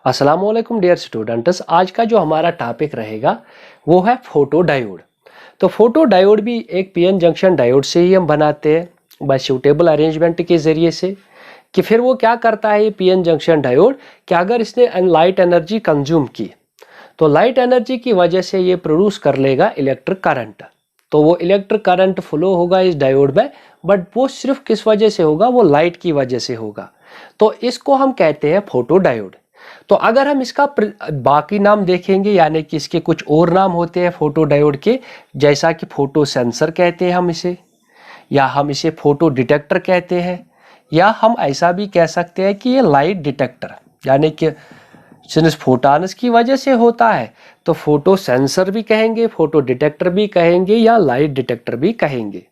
अस्सलाम वालेकुम dear students. आज का जो हमारा टॉपिक रहेगा वो है फोटो डायोड। तो फोटो डायोड भी एक पीएन जंक्शन डायोड से ही हम बनाते हैं बाय सूटेबल अरेंजमेंट के ज़रिए से। कि फिर वो क्या करता है ये पीएन जंक्शन डायोड कि अगर इसने लाइट एनर्जी कंज्यूम की तो लाइट एनर्जी की वजह से ये प्रोड्यूस कर लेगा इलेक्ट्रिक करंट। तो वो इलेक्ट्रिक करंट फ्लो होगा इस डायोड में, बट वो सिर्फ किस वजह से होगा, वो लाइट की वजह से होगा। तो इसको हम कहते हैं फोटो डायोड। तो अगर हम इसका बाकी नाम देखेंगे यानी कि इसके कुछ और नाम होते हैं फोटो डायोड के, जैसा कि फोटो सेंसर कहते हैं हम इसे, या हम इसे फोटो डिटेक्टर कहते हैं, या हम ऐसा भी कह सकते हैं कि ये लाइट डिटेक्टर, यानी कि सिंस फोटॉन्स की वजह से होता है तो फोटो सेंसर भी कहेंगे, फोटो डिटेक्टर भी कहेंगे, या लाइट डिटेक्टर भी कहेंगे।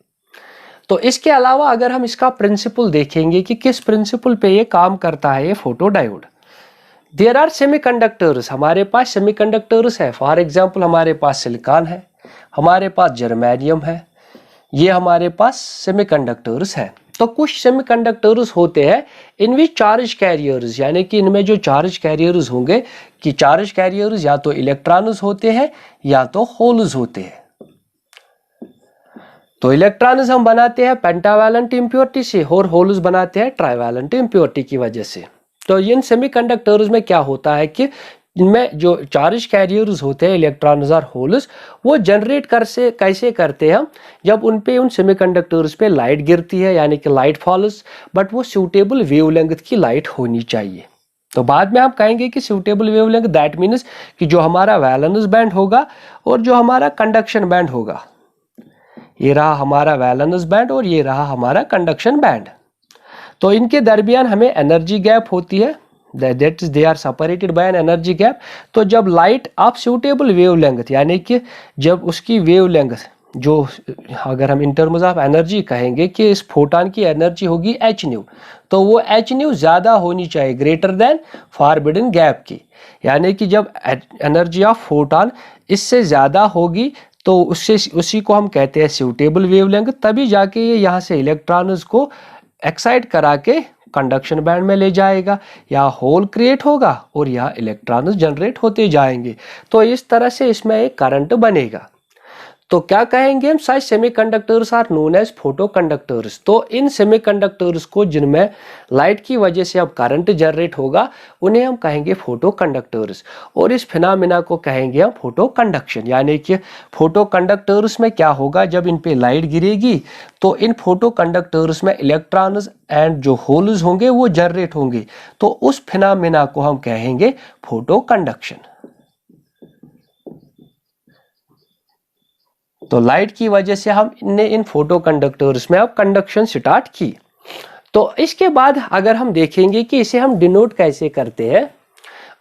तो इसके अलावा अगर हम इसका प्रिंसिपल देखेंगे कि किस प्रिंसिपल पे ये काम करता है ये photodiode. There are semiconductors, हमारे पास सेमीकंडक्टर्स है। फॉर एग्जांपल हमारे पास सिलिकॉन है, हमारे पास जर्मेनियम है, ये हमारे पास सेमीकंडक्टर्स है। तो कुछ सेमीकंडक्टर्स होते हैं इन विच चार्ज कैरियर्स, यानी कि इनमें जो चार्ज कैरियर्स होंगे कि चार्ज कैरियर्स या तो इलेक्ट्रॉन्स होते हैं या तो होल्स होते हैं। तो इलेक्ट्रॉन्स हम बनाते हैं पेंटावैलेंट इम्प्योरिटी से और होल्स बनाते हैं ट्राइवैलेंट इम्प्योरिटी की वजह से। तो इन सेमीकंडक्टर्स में क्या होता है कि इनमें जो चार्ज कैरियर्स होते हैं इलेक्ट्रॉन्स और होल्स, वो जनरेट कैसे करते हैं हम, जब उन पे उन सेमीकंडक्टर्स पे लाइट गिरती है यानी कि लाइट फॉल्स, बट वो सूटेबल वेवलेंथ की लाइट होनी चाहिए। तो बाद में हम कहेंगे कि सूटेबल वेवलेंथ दैट मीन्स कि जो हमारा वैलेंस बैंड होगा और जो हमारा कंडक्शन बैंड होगा, ये रहा हमारा वैलेंस बैंड और ये रहा हमारा कंडक्शन बैंड। तो इनके दरमियान हमें एनर्जी गैप होती है, that is they are separated by an energy gap. तो जब लाइट ऑफ सूटेबल वेवलेंथ, यानी कि जब उसकी वेवलेंथ जो, अगर हम इन टर्म्स ऑफ एनर्जी कहेंगे कि इस फोटॉन की एनर्जी होगी एच न्यू, तो वो एच न्यू ज़्यादा होनी चाहिए ग्रेटर देन फॉरबिडन गैप की। यानी कि जब एनर्जी ऑफ फोटॉन इससे ज़्यादा होगी तो उसी को हम कहते हैं सूटेबल वेवलेंथ। तभी जाके ये यहाँ से इलेक्ट्रॉन्स को एक्साइट करा के कंडक्शन बैंड में ले जाएगा, या होल क्रिएट होगा और यहाँ इलेक्ट्रॉन्स जनरेट होते जाएंगे। तो इस तरह से इसमें एक करंट बनेगा। तो क्या कहेंगे हम, size semiconductors are known as photoconductors. तो इन सेमीकंडक्टर्स को जिनमें लाइट की वजह से अब करंट जनरेट होगा उन्हें हम कहेंगे फोटो कंडक्टर्स, और इस फिनोमेना को कहेंगे हम फोटो कंडक्शन। यानी कि फोटो कंडक्टर्स में क्या होगा, जब इन पे लाइट गिरेगी तो इन फोटो कंडक्टर्स में इलेक्ट्रॉन्स एंड जो होल्स होंगे वो जनरेट होंगे। तो उस फिनोमेना को हम कहेंगे फोटो कंडक्शन। तो लाइट की वजह से हमने इन फोटो कंडक्टर्स में अब कंडक्शन स्टार्ट की। तो इसके बाद अगर हम देखेंगे कि इसे हम डिनोट कैसे करते हैं,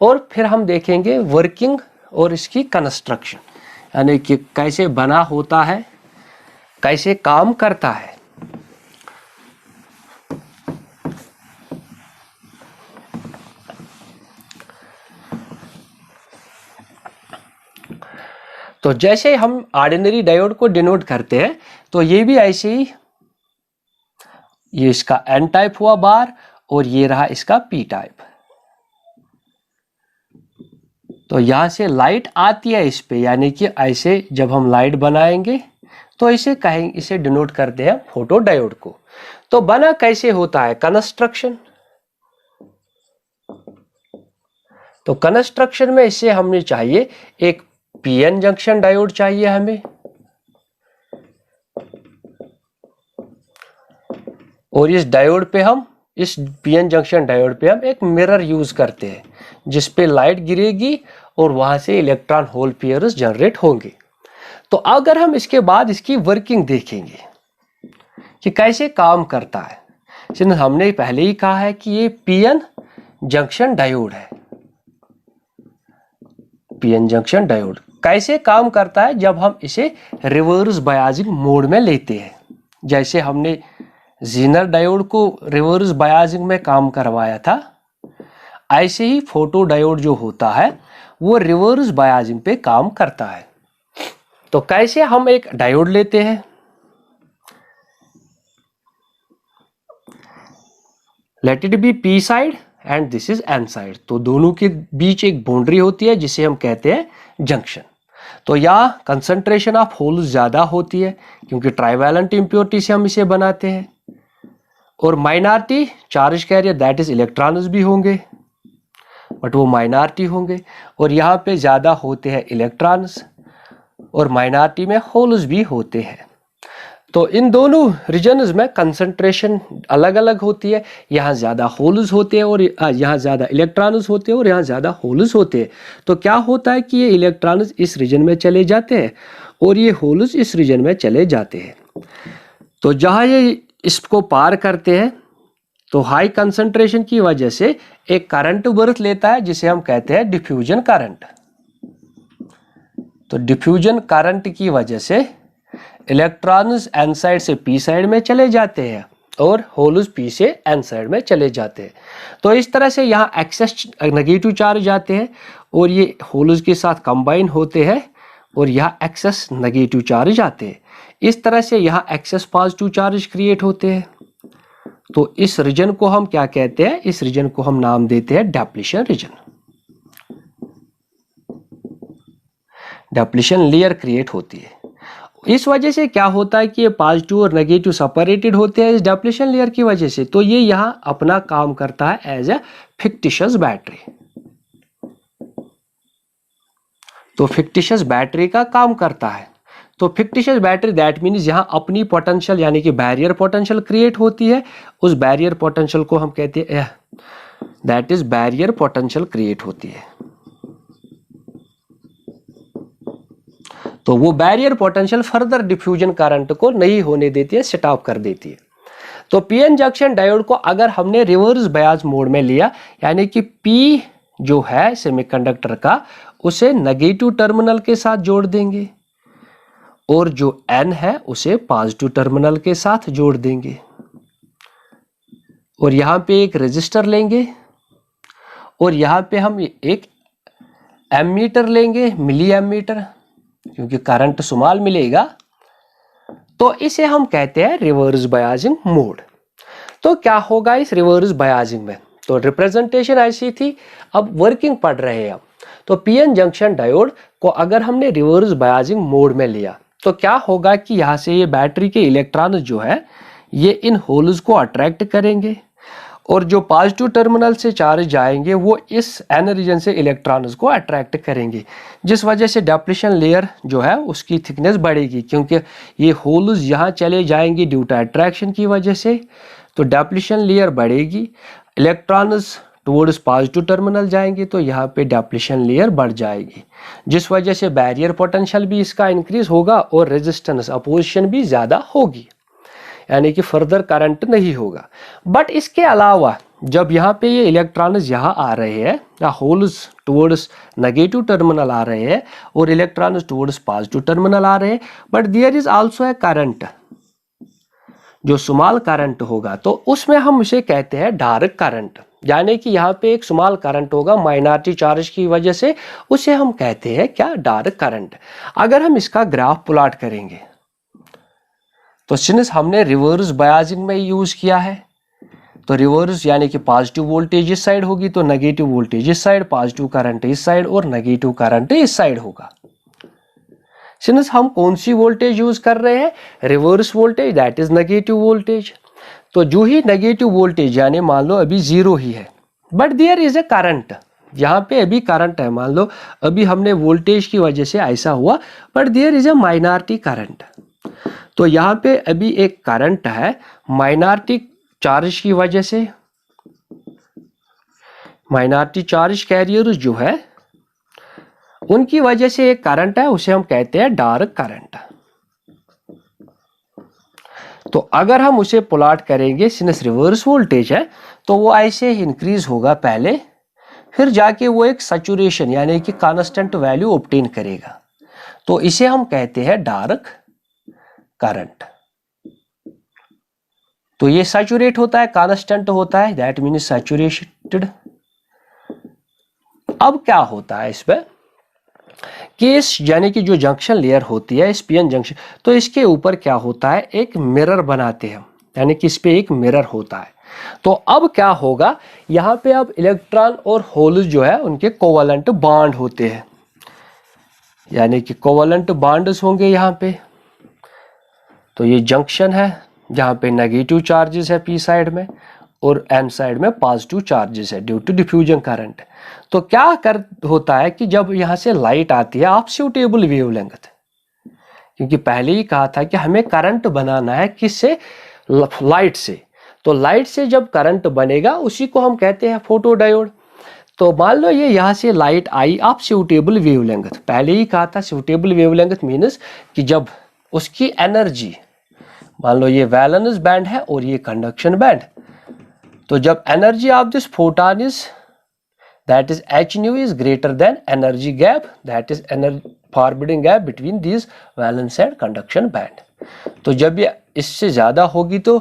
और फिर हम देखेंगे वर्किंग और इसकी कंस्ट्रक्शन, यानी कि कैसे बना होता है, कैसे काम करता है। तो जैसे हम ऑर्डिनरी डायोड को डिनोट करते हैं तो ये भी ऐसे ही, ये इसका एन टाइप हुआ बार और ये रहा इसका पी टाइप। तो यहां से लाइट आती है इस पे, यानी कि ऐसे जब हम लाइट बनाएंगे तो इसे कहेंगे, इसे डिनोट करते हैं फोटो डायोड को। तो बना कैसे होता है, कंस्ट्रक्शन। तो कंस्ट्रक्शन में इसे हमें चाहिए एक पीएन जंक्शन डायोड चाहिए हमें, और इस डायोड पे हम, इस पीएन जंक्शन डायोड पे हम एक मिरर यूज करते हैं जिस पे लाइट गिरेगी और वहां से इलेक्ट्रॉन होल पेयर्स जनरेट होंगे। तो अगर हम इसके बाद इसकी वर्किंग देखेंगे कि कैसे काम करता है, सिंस हमने पहले ही कहा है कि ये पीएन जंक्शन डायोड है। पीएन जंक्शन डायोड कैसे काम करता है, जब हम इसे रिवर्स बायसिंग मोड में लेते हैं। जैसे हमने जीनर डायोड को रिवर्स बायसिंग में काम करवाया था, ऐसे ही फोटो डायोड जो होता है वो रिवर्स बायसिंग पे काम करता है। तो कैसे, हम एक डायोड लेते हैं, let it be P side and this is an side. तो दोनों के बीच एक बाउंड्री होती है जिसे हम कहते हैं जंक्शन। तो यहाँ कंसंट्रेशन ऑफ होल्स ज्यादा होती है क्योंकि ट्राइवैलेंट इम्प्योरिटी से हम इसे बनाते हैं। और minority charge carrier that is electrons भी होंगे बट वो माइनॉरिटी होंगे, और यहाँ पे ज्यादा होते हैं इलेक्ट्रॉन्स और माइनॉरिटी में होल्स भी होते हैं। तो इन दोनों रीजन्स में कंसंट्रेशन अलग अलग होती है। यहाँ ज़्यादा होल्स होते हैं और यहाँ ज़्यादा इलेक्ट्रॉन्स होते हैं और यहाँ ज़्यादा होल्स होते हैं। तो क्या होता है कि ये इलेक्ट्रॉन्स इस रीजन में चले जाते हैं और ये होल्स इस रीजन में चले जाते हैं। तो जहाँ ये इसको पार करते हैं तो हाई कंसंट्रेशन की वजह से एक करंट बर्थ लेता है जिसे हम कहते हैं डिफ्यूजन करंट। तो डिफ्यूजन करंट की वजह से इलेक्ट्रॉन्स एन साइड से पी साइड में चले जाते हैं और होल्स पी से एन साइड में चले जाते हैं। तो इस तरह से यहाँ एक्सेस नेगेटिव चार्ज आते हैं और ये होल्स के साथ कंबाइन होते हैं और यहाँ एक्सेस नेगेटिव चार्ज आते हैं। इस तरह से यहाँ एक्सेस पॉजिटिव चार्ज क्रिएट होते हैं। तो इस रीजन को हम क्या कहते हैं? इस रीजन को हम नाम देते हैं depletion region. Depletion layer create होती है। इस वजह से क्या होता है कि ये पॉजिटिव और नेगेटिव सेपरेटेड होते हैं इस डेप्लीशन लेयर की वजह से। तो ये यहाँ अपना काम करता है एज ए फिक्टिशियस बैटरी। तो फिक्टिशियस बैटरी का काम करता है। तो फिक्टिशियस बैटरी दैट मीन्स यहाँ अपनी पोटेंशियल यानी कि बैरियर पोटेंशियल क्रिएट होती है। उस बैरियर पोटेंशियल को हम कहते हैं that is barrier potential create होती है। तो वो barrier potential further diffusion current को नहीं होने देती है, स्टॉप कर देती है। तो पीएन जंक्शन डायोड को अगर हमने रिवर्स बायस मोड में लिया यानी कि पी जो है सेमीकंडक्टर का उसे नेगेटिव टर्मिनल के साथ जोड़ देंगे और जो एन है उसे पॉजिटिव टर्मिनल के साथ जोड़ देंगे और यहाँ पे एक रेजिस्टर लेंगे और यहाँ पे हम एक एमीटर लेंगे, मिली एमीटर, क्योंकि करंट स्मॉल मिलेगा। तो इसे हम कहते हैं रिवर्स बायसिंग मोड। तो क्या होगा इस रिवर्स बायसिंग में? तो रिप्रेजेंटेशन ऐसी थी, अब वर्किंग पढ़ रहे हैं हम। तो पीएन जंक्शन डायोड को अगर हमने रिवर्स बायसिंग मोड में लिया तो क्या होगा कि यहाँ से ये बैटरी के इलेक्ट्रॉन जो है ये इन होल्स को अट्रैक्ट करेंगे और जो पॉजिटिव टर्मिनल से चार्ज जाएंगे वो इस एन रीजन से इलेक्ट्रॉन्स को अट्रैक्ट करेंगे, जिस वजह से डेप्लीशन लेयर जो है उसकी थिकनेस बढ़ेगी क्योंकि ये होल्स यहाँ चले जाएंगे ड्यू टू अट्रैक्शन की वजह से। तो डेप्लीशन लेयर बढ़ेगी, इलेक्ट्रॉन्स टुवर्ड्स पॉजिटिव टर्मिनल जाएंगे तो यहाँ पे डेप्लीशन लेयर बढ़ जाएगी, जिस वजह से बैरियर पोटेंशियल भी इसका इंक्रीज होगा और रेजिस्टेंस अपोजिशन भी ज़्यादा होगी, यानी कि फर्दर करंट नहीं होगा। बट इसके अलावा जब यहाँ पे ये इलेक्ट्रॉन्स यहाँ आ रहे हैं या होल्स टुवर्ड्स नेगेटिव टर्मिनल आ रहे हैं और इलेक्ट्रॉन्स टुवर्ड्स पॉजिटिव टर्मिनल आ रहे हैं, but there is also a current, जो स्मॉल करंट होगा तो उसमें हम उसे कहते हैं डार्क करंट, यानी कि यहाँ पे एक स्मॉल करंट होगा माइनॉरिटी चार्ज की वजह से, उसे हम कहते हैं क्या? Dark current. अगर हम इसका ग्राफ प्लॉट करेंगे तो सिंस हमने रिवर्स बायसिंग में यूज किया है तो रिवर्स यानी कि पॉजिटिव वोल्टेज इस साइड होगी तो नेगेटिव वोल्टेज इस साइड, पॉजिटिव करंट इस साइड और नेगेटिव करंट इस साइड होगा। सिंस हम कौन सी वोल्टेज यूज कर रहे हैं? Reverse voltage that is negative voltage. तो जो ही नेगेटिव वोल्टेज यानी मान लो अभी जीरो ही है but there is a current, यहाँ पे अभी करंट है, मान लो अभी हमने वोल्टेज की वजह से ऐसा हुआ but there is a minority current. तो यहाँ पे अभी एक करंट है माइनॉरिटी चार्ज की वजह से, माइनॉरिटी चार्ज कैरियर जो है उनकी वजह से एक करंट है, उसे हम कहते हैं डार्क करंट। तो अगर हम उसे प्लॉट करेंगे सिंस रिवर्स वोल्टेज है तो वो ऐसे इंक्रीज होगा पहले, फिर जाके वो एक सैचुरेशन यानी कि कांस्टेंट वैल्यू ऑब्टेन करेगा, तो इसे हम कहते हैं डार्क करंट। तो ये सैचुरेट होता है, कांस्टेंट होता है, दैट मीन्स सैचुरेटेड। अब क्या होता है इसमें कि इस यानी कि जो जंक्शन लेयर होती है इस पीएन जंक्शन, तो इसके ऊपर क्या होता है? एक मिरर बनाते हैं, यानी कि इस पे एक मिरर होता है। तो अब क्या होगा, यहाँ पे अब इलेक्ट्रॉन और होल्स जो है उनके कोवलेंट बॉन्ड होते हैं, यानी कि कोवलेंट बॉन्ड्स होंगे यहाँ पे। तो ये जंक्शन है जहाँ पे नेगेटिव चार्जेस है पी साइड में और एन साइड में पॉजिटिव चार्जेस है ड्यू टू डिफ्यूजन करंट। तो क्या कर होता है कि जब यहाँ से लाइट आती है आप सूटेबल वेवलेंथ, क्योंकि पहले ही कहा था कि हमें करंट बनाना है किससे, लाइट से। तो लाइट से जब करंट बनेगा उसी को हम कहते हैं फोटोडायोड। तो मान लो ये यहाँ से लाइट आई आप सूटेबल वेवलेंथ, पहले ही कहा था सूटेबल वेवलेंथ मीन्स कि जब उसकी एनर्जी, मान लो ये वैलेंस बैंड है और ये कंडक्शन बैंड, तो जब energy of this photon is that is h nu is greater than energy gap, that is energy forbidding gap between these valence and conduction band। तो जब ये इससे ज़्यादा होगी तो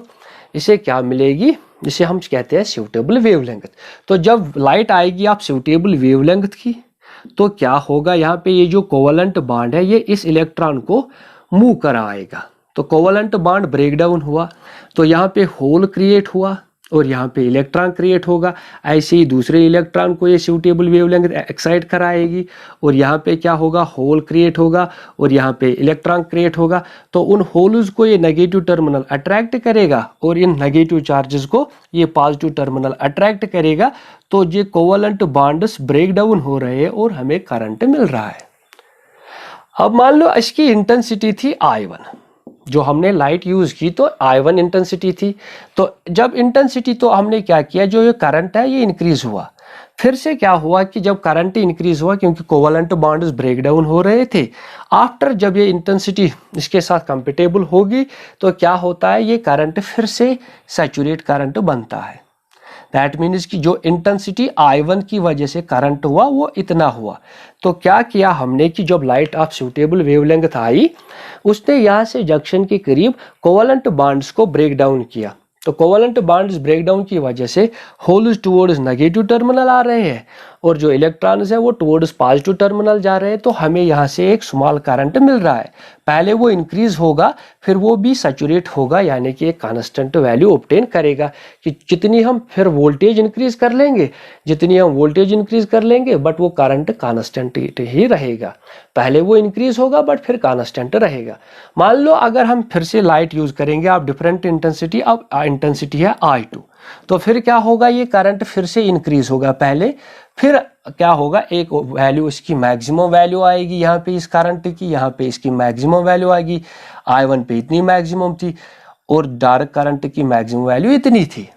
इसे क्या मिलेगी, जिसे हम कहते हैं सूटेबल वेवलेंथ। तो जब लाइट आएगी आप सूटेबल वेवलेंथ की, तो क्या होगा, यहाँ पे ये जो कोवलेंट बॉन्ड है ये इस इलेक्ट्रॉन को मूव कराएगा। तो कोवलेंट बॉन्ड ब्रेक डाउन हुआ तो यहाँ पे होल क्रिएट हुआ और यहाँ पे इलेक्ट्रॉन क्रिएट होगा। ऐसे ही दूसरे इलेक्ट्रॉन को ये सूटेबल वेवलेंथ एक्साइट कराएगी और यहाँ पे क्या होगा, होल क्रिएट होगा और यहाँ पे इलेक्ट्रॉन क्रिएट होगा। तो उन होल्स को ये नेगेटिव टर्मिनल अट्रैक्ट करेगा और इन नेगेटिव चार्जेस को ये पॉजिटिव टर्मिनल अट्रैक्ट करेगा। तो ये कोवलेंट बॉन्ड्स ब्रेक डाउन हो रहे हैं और हमें करंट मिल रहा है। अब मान लो इसकी इंटेंसिटी थी I1, जो हमने लाइट यूज की तो I1 इंटेंसिटी थी। तो जब इंटेंसिटी, तो हमने क्या किया, जो ये करंट है ये इंक्रीज हुआ। फिर से क्या हुआ कि जब करंट इंक्रीज हुआ क्योंकि कोवलेंट बॉन्ड्स ब्रेक डाउन हो रहे थे, आफ्टर जब ये इंटेंसिटी इसके साथ कंपेटेबल होगी तो क्या होता है, ये करंट फिर से सैचुरेट करंट बनता है। दैट मीन्स कि जो इंटेंसिटी I1 की वजह से करंट हुआ वो इतना हुआ। तो क्या किया हमने कि जब लाइट ऑफ सूटेबल वेवलेंथ आई उसने यहाँ से जंक्शन के करीब कोवलेंट बॉन्ड्स को ब्रेक डाउन किया। तो कोवलेंट बॉन्ड्स ब्रेक डाउन की वजह से होल्स टुवर्ड्स नेगेटिव टर्मिनल आ रहे हैं और जो इलेक्ट्रॉन्स है वो टुवर्ड्स पॉजिटिव टर्मिनल जा रहे हैं। तो हमें यहाँ से एक स्मॉल करंट मिल रहा है। पहले वो इंक्रीज होगा फिर वो भी सैचुरेट होगा, यानी कि एक कांस्टेंट वैल्यू ऑब्टेन करेगा कि जितनी हम फिर वोल्टेज इंक्रीज कर लेंगे, जितनी हम वोल्टेज इंक्रीज कर लेंगे बट वो करंट कांस्टेंट ही रहेगा। पहले वो इंक्रीज होगा बट फिर कांस्टेंट रहेगा। मान लो अगर हम फिर से लाइट यूज करेंगे आप डिफरेंट इंटेंसिटी, अब इंटेंसिटी है I2, तो फिर क्या होगा, ये करंट फिर से इंक्रीज होगा पहले, फिर क्या होगा, एक वैल्यू इसकी मैक्सिमम वैल्यू आएगी यहाँ पे इस करंट की, यहाँ पे इसकी मैक्सिमम वैल्यू आएगी। I1 पे इतनी मैक्सिमम थी और डार्क करंट की मैक्सिमम वैल्यू इतनी थी।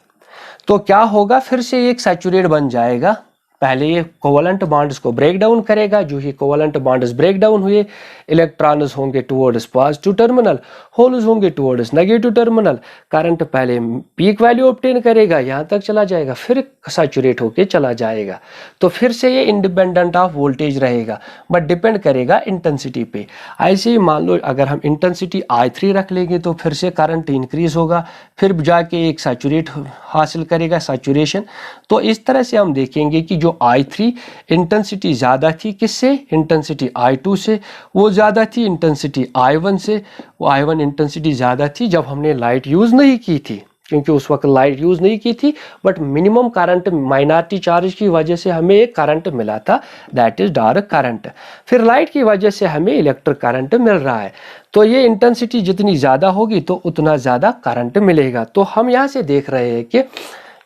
तो क्या होगा, फिर से एक सैचुरेट बन जाएगा। पहले ये कोवलेंट बॉन्ड्स को ब्रेक डाउन करेगा, जो ही कोवलेंट बॉन्ड्स ब्रेक डाउन हुए इलेक्ट्रॉन्स होंगे टुवर्ड्स पॉजिटिव टर्मिनल, होल्स होंगे टुवर्ड्स नेगेटिव टर्मिनल। करंट पहले पीक वैल्यू ऑब्टेन करेगा, यहाँ तक चला जाएगा, फिर सैचुरेट होके चला जाएगा। तो फिर से ये इंडिपेंडेंट ऑफ वोल्टेज रहेगा बट डिपेंड करेगा इंटेंसिटी पे। ऐसे ही मान लो अगर हम इंटेंसिटी I3 रख लेंगे तो फिर से करंट इंक्रीज होगा, फिर जाके एक सैचुरेट हासिल करेगा, सैचुरेशन। तो इस तरह से हम देखेंगे कि जो I3 इंटेंसिटी ज़्यादा थी किससे, इंटेंसिटी I2 से, वो ज़्यादा थी इंटेंसिटी I1 से। वो I1 इंटेंसिटी ज़्यादा थी जब हमने लाइट यूज़ नहीं की थी, क्योंकि उस वक्त लाइट यूज़ नहीं की थी but minimum current minority charge की वजह से हमें एक करंट मिला था, दैट इज़ डार्क करंट। फिर लाइट की वजह से हमें इलेक्ट्रिक करंट मिल रहा है। तो ये इंटेंसिटी जितनी ज़्यादा होगी तो उतना ज़्यादा करंट मिलेगा। तो हम यहाँ से देख रहे हैं कि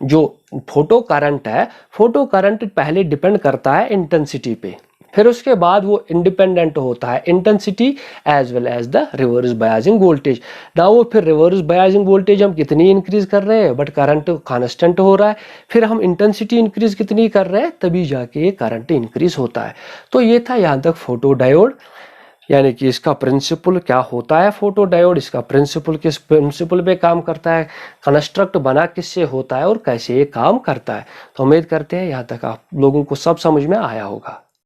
जो फोटो करंट है, फोटो करंट पहले डिपेंड करता है इंटेंसिटी पे, फिर उसके बाद वो इंडिपेंडेंट होता है intensity as well as the reverse biasing voltage. ना वो फिर रिवर्स बायसिंग वोल्टेज हम कितनी इंक्रीज कर रहे हैं बट करंट कांस्टेंट हो रहा है, फिर हम इंटेंसिटी इंक्रीज कितनी कर रहे हैं तभी जाके ये करंट इंक्रीज होता है। तो ये था यहाँ तक फोटो डायोड, यानी कि इसका प्रिंसिपल क्या होता है फोटो डायोड, इसका प्रिंसिपल किस प्रिंसिपल पे काम करता है, कंस्ट्रक्ट बना किससे होता है और कैसे ये काम करता है। तो उम्मीद करते हैं यहाँ तक आप लोगों को सब समझ में आया होगा।